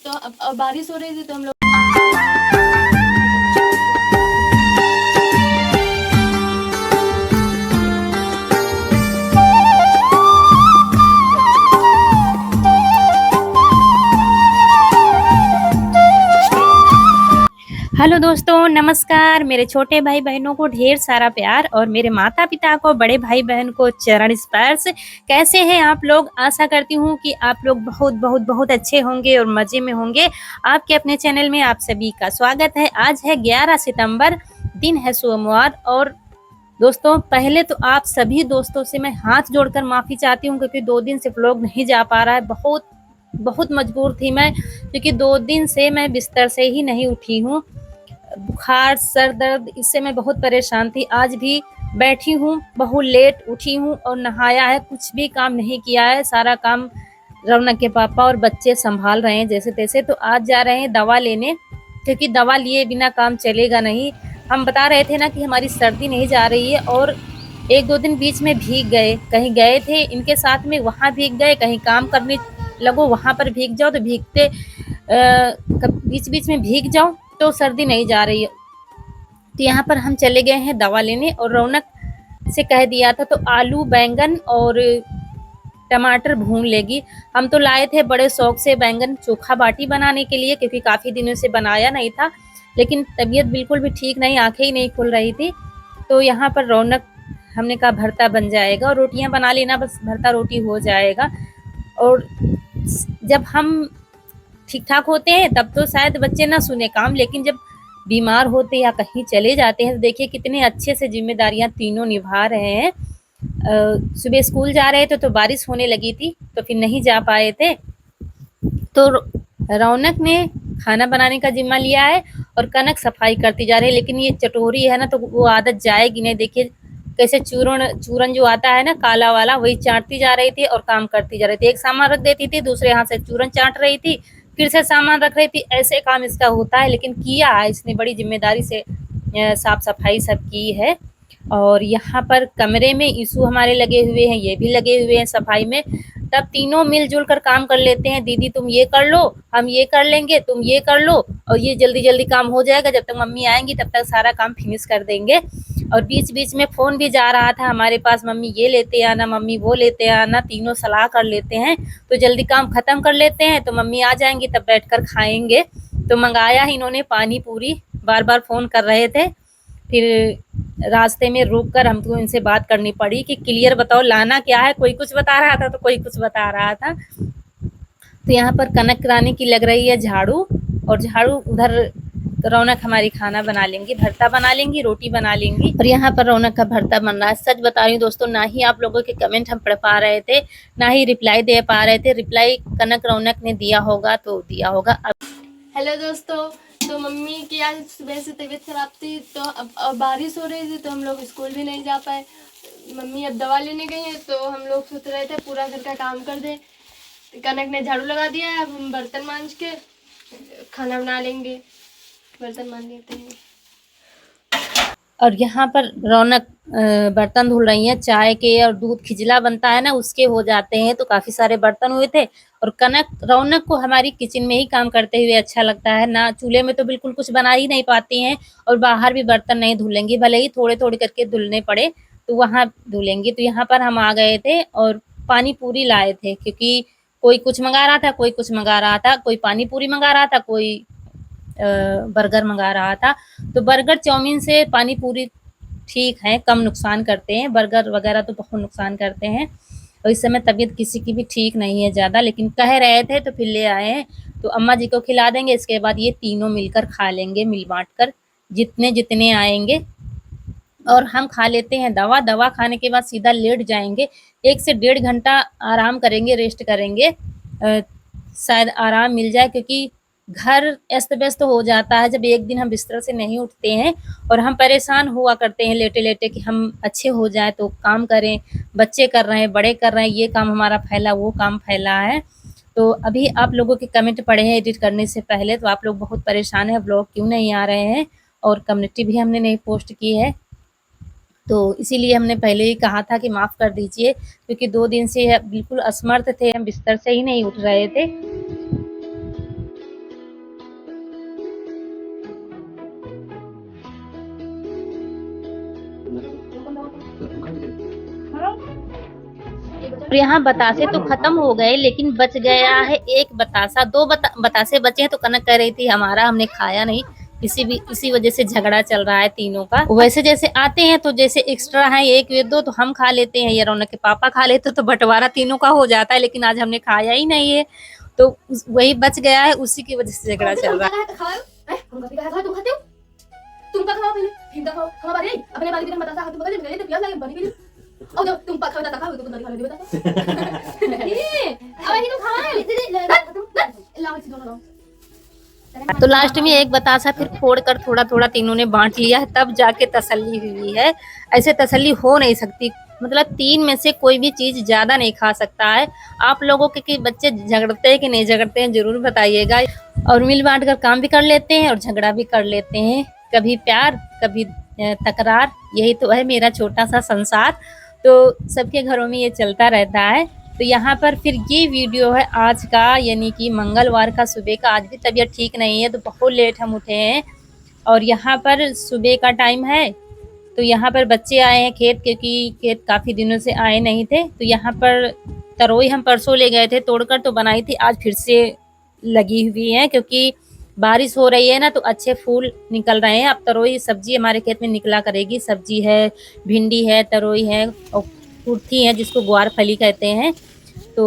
तो अब बारिश हो रही थी तो हम लोग हेलो दोस्तों, नमस्कार। मेरे छोटे भाई बहनों को ढेर सारा प्यार और मेरे माता पिता को, बड़े भाई बहन को चरण स्पर्श। कैसे हैं आप लोग? आशा करती हूँ कि आप लोग बहुत बहुत बहुत अच्छे होंगे और मज़े में होंगे। आपके अपने चैनल में आप सभी का स्वागत है। आज है 11 सितंबर, दिन है सोमवार। और दोस्तों, पहले तो आप सभी दोस्तों से मैं हाथ जोड़कर माफ़ी चाहती हूँ, क्योंकि 2 दिन से व्लॉग नहीं जा पा रहा है। बहुत बहुत मजबूर थी मैं, क्योंकि 2 दिन से मैं बिस्तर से ही नहीं उठी हूँ। बुखार, सर दर्द, इससे मैं बहुत परेशान थी। आज भी बैठी हूँ, बहुत लेट उठी हूँ और नहाया है, कुछ भी काम नहीं किया है। सारा काम रौनक के पापा और बच्चे संभाल रहे हैं जैसे तैसे। तो आज जा रहे हैं दवा लेने, क्योंकि दवा लिए बिना काम चलेगा नहीं। हम बता रहे थे ना कि हमारी सर्दी नहीं जा रही है, और 1-2 दिन बीच में भीग गए। कहीं गए थे इनके साथ में, वहाँ भीग गए। कहीं काम करने लगो, वहाँ पर भीग जाओ। तो भीगते बीच बीच में भीग जाओ तो सर्दी नहीं जा रही है। तो यहाँ पर हम चले गए हैं दवा लेने, और रौनक से कह दिया था तो आलू, बैंगन और टमाटर भून लेगी। हम तो लाए थे बड़े शौक से बैंगन चोखा बाटी बनाने के लिए, क्योंकि काफ़ी दिनों से बनाया नहीं था। लेकिन तबीयत बिल्कुल भी ठीक नहीं, आंखें ही नहीं खुल रही थी। तो यहाँ पर रौनक, हमने कहा भरता बन जाएगा और रोटियां बना लेना, बस भरता रोटी हो जाएगा। और जब हम ठीक ठाक होते हैं तब तो शायद बच्चे ना सुने काम, लेकिन जब बीमार होते या कहीं चले जाते हैं तो देखिए कितने अच्छे से जिम्मेदारियां तीनों निभा रहे हैं। सुबह स्कूल जा रहे थे तो बारिश होने लगी थी, तो फिर नहीं जा पाए थे। तो रौनक ने खाना बनाने का जिम्मा लिया है और कनक सफाई करती जा रही है। लेकिन ये चटोरी है ना, तो वो आदत जाएगी नहीं। देखिए कैसे चूरण चूरन जो आता है ना काला वाला, वही चाटती जा रही थी और काम करती जा रही थी। एक सामान रख देती थी, दूसरे हाथ से चूरन चाट रही थी, फिर से सामान रख रही थी। ऐसे काम इसका होता है, लेकिन किया है इसने, बड़ी जिम्मेदारी से साफ सफाई सब की है। और यहाँ पर कमरे में ईशू हमारे लगे हुए हैं, ये भी लगे हुए हैं सफाई में। तब तीनों मिलजुल कर काम कर लेते हैं। दीदी तुम ये कर लो, हम ये कर लेंगे, तुम ये कर लो, और ये जल्दी जल्दी काम हो जाएगा। जब तक मम्मी आएंगी तब तक सारा काम फिनिश कर देंगे। और बीच बीच में फ़ोन भी जा रहा था हमारे पास, मम्मी ये लेते आना, मम्मी वो लेते आना। तीनों सलाह कर लेते हैं तो जल्दी काम ख़त्म कर लेते हैं, तो मम्मी आ जाएंगी तब बैठकर खाएंगे। तो मंगाया ही इन्होंने पानी पूरी, बार बार फ़ोन कर रहे थे। फिर रास्ते में रुक कर हमको इनसे बात करनी पड़ी कि क्लियर बताओ लाना क्या है। कोई कुछ बता रहा था तो कोई कुछ बता रहा था। तो यहाँ पर कनक कराने की लग रही है झाड़ू, और झाड़ू उधर रौनक हमारी खाना बना लेंगी, भरता बना लेंगी, रोटी बना लेंगी। और यहाँ पर रौनक का भरता बन रहा है। सच बता रही हूँ दोस्तों, ना ही आप लोगों के कमेंट हम पढ़ पा रहे थे, ना ही रिप्लाई दे पा रहे थे। रिप्लाई कनक रौनक ने दिया होगा तो दिया होगा। हेलो दोस्तों, तो मम्मी की आज सुबह से तबीयत खराब थी, तो अब बारिश हो रही थी तो हम लोग स्कूल भी नहीं जा पाए। मम्मी अब दवा लेने गई है, तो हम लोग सोच रहे थे पूरा घर का काम कर दे। कनक ने झाड़ू लगा दिया है, अब हम बर्तन मांज के खाना बना लेंगे। बर्तन मांज लेते हैं। और यहाँ पर रौनक बर्तन धुल रही हैं। चाय के और दूध खिजला बनता है ना, उसके हो जाते हैं, तो काफ़ी सारे बर्तन हुए थे। और कनक रौनक को हमारी किचन में ही काम करते हुए अच्छा लगता है ना। चूल्हे में तो बिल्कुल कुछ बना ही नहीं पाती हैं, और बाहर भी बर्तन नहीं धुलेंगी, भले ही थोड़े थोड़े करके धुलने पड़े तो वहाँ धुलेंगी। तो यहाँ पर हम आ गए थे और पानी पूरी लाए थे, क्योंकि कोई कुछ मंगा रहा था, कोई कुछ मंगा रहा था, कोई पानी पूरी मंगा रहा था, कोई बर्गर मंगा रहा था। तो बर्गर चाउमीन से पानी पूरी ठीक है, कम नुकसान करते हैं। बर्गर वगैरह तो बहुत नुकसान करते हैं। और इस समय तबीयत किसी की भी ठीक नहीं है ज़्यादा, लेकिन कह रहे थे तो फिर ले आए हैं। तो अम्मा जी को खिला देंगे, इसके बाद ये तीनों मिलकर खा लेंगे, मिल बांट कर, जितने जितने आएंगे। और हम खा लेते हैं दवा। दवा खाने के बाद सीधा लेट जाएंगे, 1 से 1.5 घंटा आराम करेंगे, रेस्ट करेंगे। शायद आराम मिल जाए, क्योंकि घर अस्त व्यस्त हो जाता है जब एक दिन हम बिस्तर से नहीं उठते हैं। और हम परेशान हुआ करते हैं लेटे लेटे कि हम अच्छे हो जाए तो काम करें। बच्चे कर रहे हैं, बड़े कर रहे हैं, ये काम हमारा फैला, वो काम फैला है। तो अभी आप लोगों के कमेंट पढ़े हैं एडिट करने से पहले, तो आप लोग बहुत परेशान हैं ब्लॉग क्यों नहीं आ रहे हैं, और कम्युनिटी भी हमने नहीं पोस्ट की है। तो इसीलिए हमने पहले ही कहा था कि माफ़ कर दीजिए, क्योंकि 2 दिन से बिल्कुल असमर्थ थे, हम बिस्तर से ही नहीं उठ रहे थे। और यहाँ बतासे तो खत्म हो गए, लेकिन बच गया है एक बतासा। दो बतासे बचे हैं। तो कनक कह रही थी हमारा हमने खाया नहीं, इसी वजह से झगड़ा चल रहा है तीनों का। वैसे जैसे आते हैं तो जैसे एक्स्ट्रा है एक या दो तो हम खा लेते हैं, या रौनक के पापा खा लेते तो बंटवारा तीनों का हो जाता है, लेकिन आज हमने खाया ही नहीं है तो वही बच गया है, उसी की वजह से झगड़ा चल रहा है। तुम का खाओ पहले, फिर खाओ। हम बारे अपने बारे में बतासा हाथ पकड़ ले तो प्यास लगे बनी के और जब तुम पका बता खाओ तो बंदी खा ले बता ये अब ये तो खाना है लाओ इसे दोनों लाओ। तो लास्ट में एक बतासा फिर फोड़कर थोड़ा थोड़ा तीनों ने बांट लिया है, तब जाके तसल्ली हुई है। ऐसे तसल्ली हो नहीं सकती, मतलब 3 में से कोई भी चीज ज्यादा नहीं खा सकता है। आप लोगों के कि बच्चे झगड़ते हैं कि नहीं झगड़ते हैं जरूर बताइएगा। और मिल बांट कर काम भी कर लेते हैं और झगड़ा भी कर लेते हैं, कभी प्यार कभी तकरार, यही तो है मेरा छोटा सा संसार। तो सबके घरों में ये चलता रहता है। तो यहाँ पर फिर ये वीडियो है आज का, यानी कि मंगलवार का सुबह का। आज भी तबीयत ठीक नहीं है तो बहुत लेट हम उठे हैं और यहाँ पर सुबह का टाइम है। तो यहाँ पर बच्चे आए हैं खेत, क्योंकि खेत काफ़ी दिनों से आए नहीं थे। तो यहाँ पर तरोई हम परसों ले गए थे तोड़कर, तो बनाई थी, आज फिर से लगी हुई है क्योंकि बारिश हो रही है ना, तो अच्छे फूल निकल रहे हैं। अब तरोई सब्जी हमारे खेत में निकला करेगी। सब्जी है, भिंडी है, तरोई है और कुर्थी है जिसको ग्वार फली कहते हैं। तो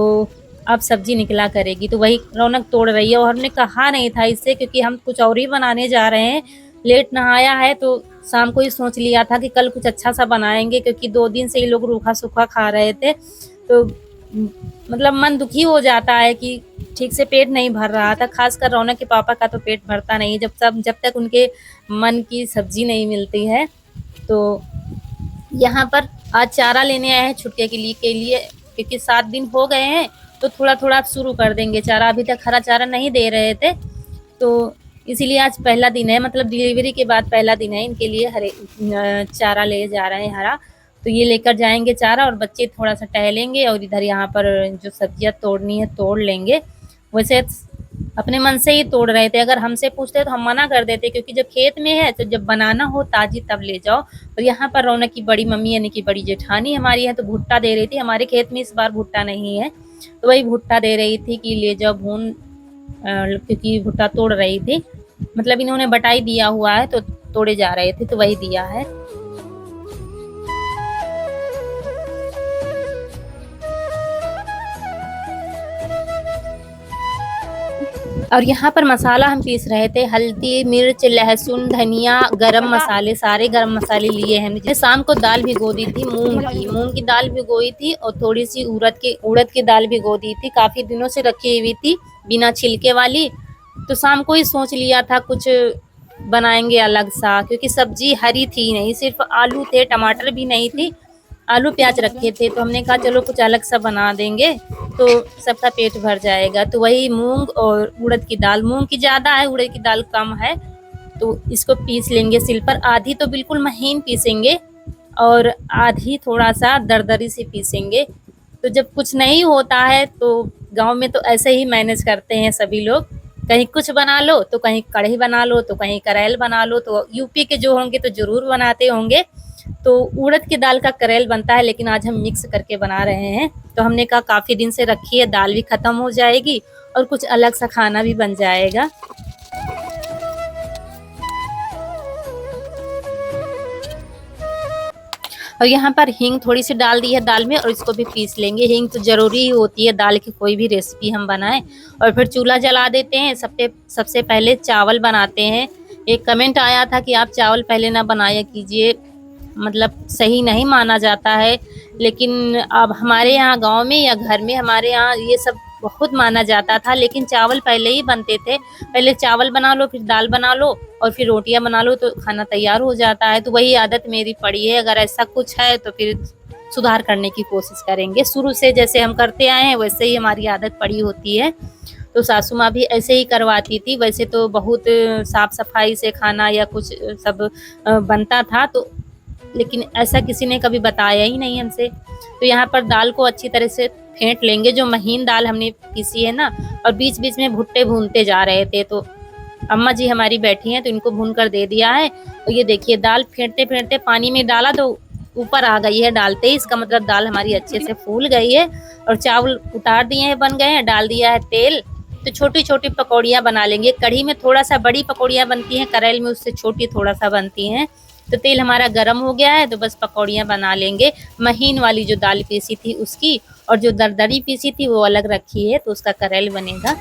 अब सब्जी निकला करेगी, तो वही रौनक तोड़ रही है। और हमने कहा नहीं था इससे, क्योंकि हम कुछ और ही बनाने जा रहे हैं। लेट नहाया है तो शाम को ही सोच लिया था कि कल कुछ अच्छा सा बनाएंगे, क्योंकि 2 दिन से ही लोग रूखा सूखा खा रहे थे। तो मतलब मन दुखी हो जाता है कि ठीक से पेट नहीं भर रहा था। खासकर रौनक के पापा का तो पेट भरता नहीं जब तक उनके मन की सब्जी नहीं मिलती है। तो यहाँ पर आज चारा लेने आए हैं छुटके के लिए, क्योंकि 7 दिन हो गए हैं तो थोड़ा थोड़ा शुरू कर देंगे चारा। अभी तक हरा चारा नहीं दे रहे थे, तो इसीलिए आज पहला दिन है, मतलब डिलीवरी के बाद पहला दिन है। इनके लिए हरे चारा ले जा रहे हैं हरा, तो ये लेकर जाएंगे चारा और बच्चे थोड़ा सा टहलेंगे और इधर यहाँ पर जो सब्जियाँ तोड़नी है तोड़ लेंगे। वैसे अपने मन से ही तोड़ रहे थे, अगर हमसे पूछते तो हम मना कर देते, क्योंकि जब खेत में है तो जब बनाना हो ताजी तब ले जाओ। और यहाँ पर रौनक की बड़ी मम्मी यानी कि बड़ी जेठानी हमारी है, तो भुट्टा दे रही थी। हमारे खेत में इस बार भुट्टा नहीं है, तो वही भुट्टा दे रही थी कि ले जाओ भून, क्योंकि भुट्टा तोड़ रही थी। मतलब इन्होंने बटाई दिया हुआ है तो तोड़े जा रहे थे, तो वही दिया है। और यहाँ पर मसाला हम पीस रहे थे, हल्दी मिर्च लहसुन धनिया गरम मसाले, सारे गरम मसाले लिए हैं। जैसे शाम को दाल भिगो दी थी, मूंग की दाल भिगोई थी और थोड़ी सी उड़द की दाल भिगो दी थी, काफी दिनों से रखी हुई थी बिना छिलके वाली। तो शाम को ही सोच लिया था कुछ बनाएंगे अलग सा, क्योंकि सब्जी हरी थी नहीं, सिर्फ आलू थे, टमाटर भी नहीं थी, आलू प्याज रखे थे। तो हमने कहा चलो कुछ अलग सा बना देंगे तो सबका पेट भर जाएगा। तो वही मूंग और उड़द की दाल, मूंग की ज़्यादा है उड़द की दाल कम है, तो इसको पीस लेंगे सिल पर। आधी तो बिल्कुल महीन पीसेंगे और आधी थोड़ा सा दरदरी से पीसेंगे। तो जब कुछ नहीं होता है तो गांव में तो ऐसे ही मैनेज करते हैं सभी लोग, कहीं कुछ बना लो तो कहीं कढ़ी बना लो तो कहीं करेल बना लो। तो यूपी के जो होंगे तो ज़रूर बनाते होंगे। तो उड़द की दाल का करेल बनता है, लेकिन आज हम मिक्स करके बना रहे हैं। तो हमने कहा काफ़ी दिन से रखी है, दाल भी ख़त्म हो जाएगी और कुछ अलग सा खाना भी बन जाएगा। और यहाँ पर हींग थोड़ी सी डाल दी है दाल में और इसको भी पीस लेंगे। हींग तो ज़रूरी ही होती है दाल की, कोई भी रेसिपी हम बनाएं। और फिर चूल्हा जला देते हैं। सबसे पहले चावल बनाते हैं। एक कमेंट आया था कि आप चावल पहले ना बनाया कीजिए, मतलब सही नहीं माना जाता है, लेकिन अब हमारे यहाँ गांव में या घर में हमारे यहाँ ये सब बहुत माना जाता था। लेकिन चावल पहले ही बनते थे, पहले चावल बना लो फिर दाल बना लो और फिर रोटियां बना लो तो खाना तैयार हो जाता है। तो वही आदत मेरी पड़ी है, अगर ऐसा कुछ है तो फिर सुधार करने की कोशिश करेंगे। शुरू से जैसे हम करते आए हैं वैसे ही हमारी आदत पड़ी होती है। तो सासू माँ भी ऐसे ही करवाती थी। वैसे तो बहुत साफ सफाई से खाना या कुछ सब बनता था, तो लेकिन ऐसा किसी ने कभी बताया ही नहीं हमसे। तो यहाँ पर दाल को अच्छी तरह से फेंट लेंगे, जो महीन दाल हमने पीसी है ना। और बीच बीच में भुट्टे भूनते जा रहे थे, तो अम्मा जी हमारी बैठी हैं तो इनको भून कर दे दिया है। और ये देखिए दाल फेंटते फेंटते पानी में डाला तो ऊपर आ गई है डालते ही, इसका मतलब दाल हमारी अच्छे से फूल गई है। और चावल उतार दिए हैं, बन गए हैं, डाल दिया है तेल। तो छोटी छोटी पकौड़ियाँ बना लेंगे। कढ़ी में थोड़ा सा बड़ी पकौड़ियाँ बनती हैं, करेल में उससे छोटी थोड़ा सा बनती हैं। तो तेल हमारा गर्म हो गया है, तो बस पकौड़ियाँ बना लेंगे। महीन वाली जो दाल पीसी थी उसकी, और जो दरदरी पीसी थी वो अलग रखी है, तो उसका करेल बनेगा।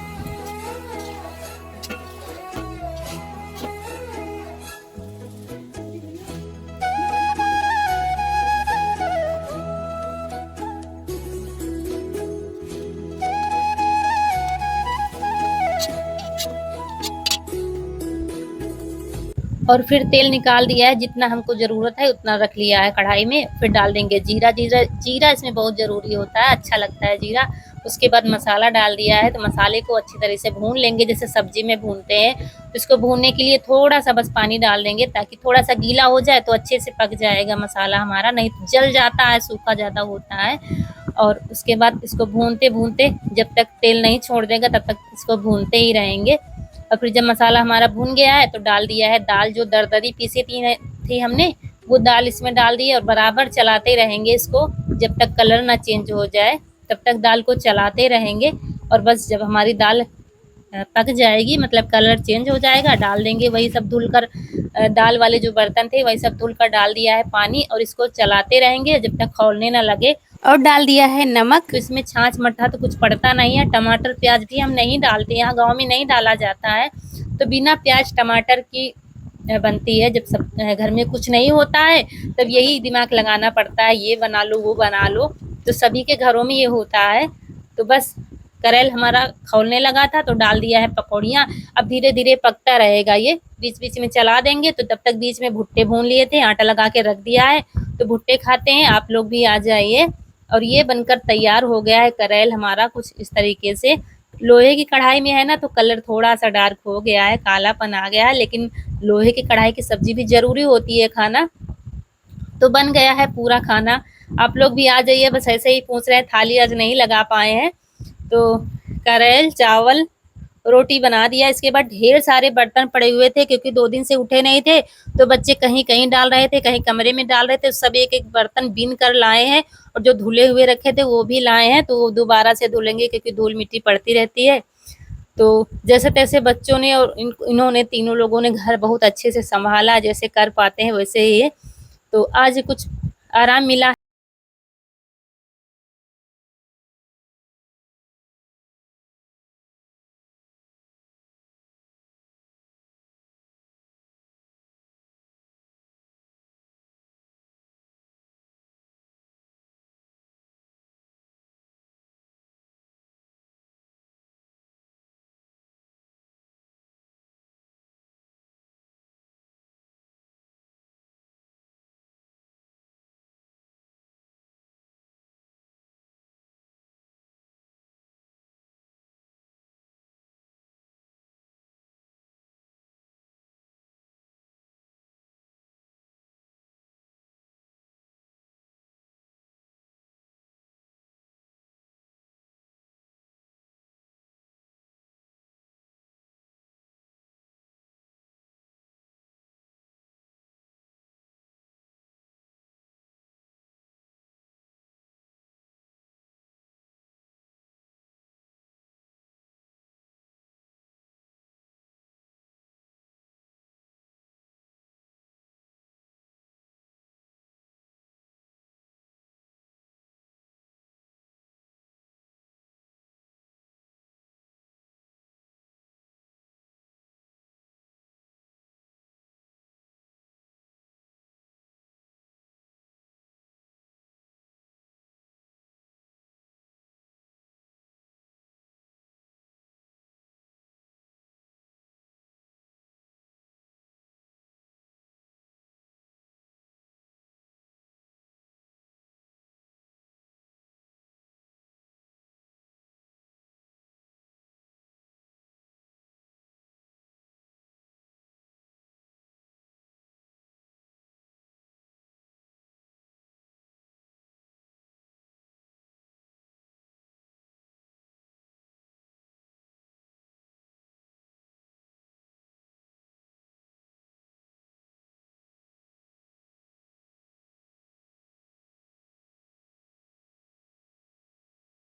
और फिर तेल निकाल दिया है, जितना हमको ज़रूरत है उतना रख लिया है कढ़ाई में। फिर डाल देंगे जीरा। जीरा जीरा इसमें बहुत ज़रूरी होता है, अच्छा लगता है जीरा। उसके बाद मसाला डाल दिया है, तो मसाले को अच्छी तरह से भून लेंगे, जैसे सब्जी में भूनते हैं। इसको भूनने के लिए थोड़ा सा बस पानी डाल देंगे, ताकि थोड़ा सा गीला हो जाए तो अच्छे से पक जाएगा मसाला हमारा, नहीं तो जल जाता है, सूखा ज़्यादा होता है। और उसके बाद इसको भूनते भूनते, जब तक तेल नहीं छोड़ देगा तब तक इसको भूनते ही रहेंगे। और फिर जब मसाला हमारा भुन गया है तो डाल दिया है दाल, जो दरदरी पीसी थी हमने, वो दाल इसमें डाल दी है। और बराबर चलाते रहेंगे इसको, जब तक कलर ना चेंज हो जाए तब तक दाल को चलाते रहेंगे। और बस जब हमारी दाल पक जाएगी, मतलब कलर चेंज हो जाएगा, डाल देंगे वही सब धुलकर, दाल वाले जो बर्तन थे वही सब धुलकर डाल दिया है पानी, और इसको चलाते रहेंगे जब तक खौलने ना लगे। और डाल दिया है नमक। तो इसमें छाछ मट्ठा तो कुछ पड़ता नहीं है। टमाटर प्याज भी हम नहीं डालते, यहाँ गाँव में नहीं डाला जाता है। तो बिना प्याज टमाटर की बनती है। जब सब घर में कुछ नहीं होता है तब यही दिमाग लगाना पड़ता है, ये बना लो वो बना लो। तो सभी के घरों में ये होता है। तो बस करेल हमारा खौलने लगा था तो डाल दिया है पकौड़ियाँ। अब धीरे धीरे पकता रहेगा ये, बीच बीच में चला देंगे। तो तब तक बीच में भुट्टे भून लिए थे, आटा लगा के रख दिया है, तो भुट्टे खाते हैं, आप लोग भी आ जाइए। और ये बनकर तैयार हो गया है करेल हमारा, कुछ इस तरीके से। लोहे की कढ़ाई में है ना, तो कलर थोड़ा सा डार्क हो गया है, कालापन आ गया है, लेकिन लोहे की कढ़ाई की सब्जी भी जरूरी होती है खाना। तो बन गया है पूरा खाना। आप लोग भी आ जाइए। बस ऐसे ही पूछ रहे हैं, थाली आज नहीं लगा पाए हैं। तो करेल चावल रोटी बना दिया। इसके बाद ढेर सारे बर्तन पड़े हुए थे, क्योंकि 2 दिन से उठे नहीं थे। तो बच्चे कहीं कहीं डाल रहे थे, कहीं कमरे में डाल रहे थे। सब एक एक बर्तन बीन कर लाए हैं, और जो धुले हुए रखे थे वो भी लाए हैं। तो वो दोबारा से धुलेंगे, क्योंकि धूल मिट्टी पड़ती रहती है। तो जैसे तैसे बच्चों ने और इन्होंने तीनों लोगों ने घर बहुत अच्छे से संभाला, जैसे कर पाते हैं वैसे ही। तो आज कुछ आराम मिला।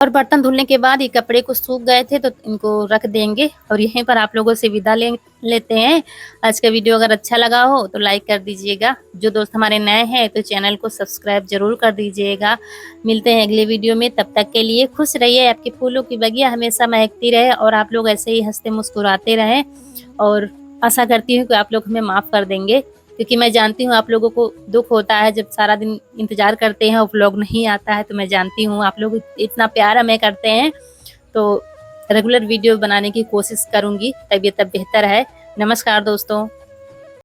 और बर्तन धुलने के बाद ये कपड़े कुछ सूख गए थे तो इनको रख देंगे और यहीं पर आप लोगों से विदा लेते हैं। आज का वीडियो अगर अच्छा लगा हो तो लाइक कर दीजिएगा। जो दोस्त हमारे नए हैं तो चैनल को सब्सक्राइब जरूर कर दीजिएगा। मिलते हैं अगले वीडियो में, तब तक के लिए खुश रहिए। आपके फूलों की बगिया हमेशा महकती रहे और आप लोग ऐसे ही हंसते मुस्कुराते रहें। और आशा करती हूँ कि आप लोग हमें माफ़ कर देंगे, क्योंकि मैं जानती हूँ आप लोगों को दुख होता है जब सारा दिन इंतजार करते हैं और व्लॉग नहीं आता है। तो मैं जानती हूँ आप लोग इतना प्यार हमें करते हैं, तो रेगुलर वीडियो बनाने की कोशिश करूँगी। तबीयत अब बेहतर है। नमस्कार दोस्तों।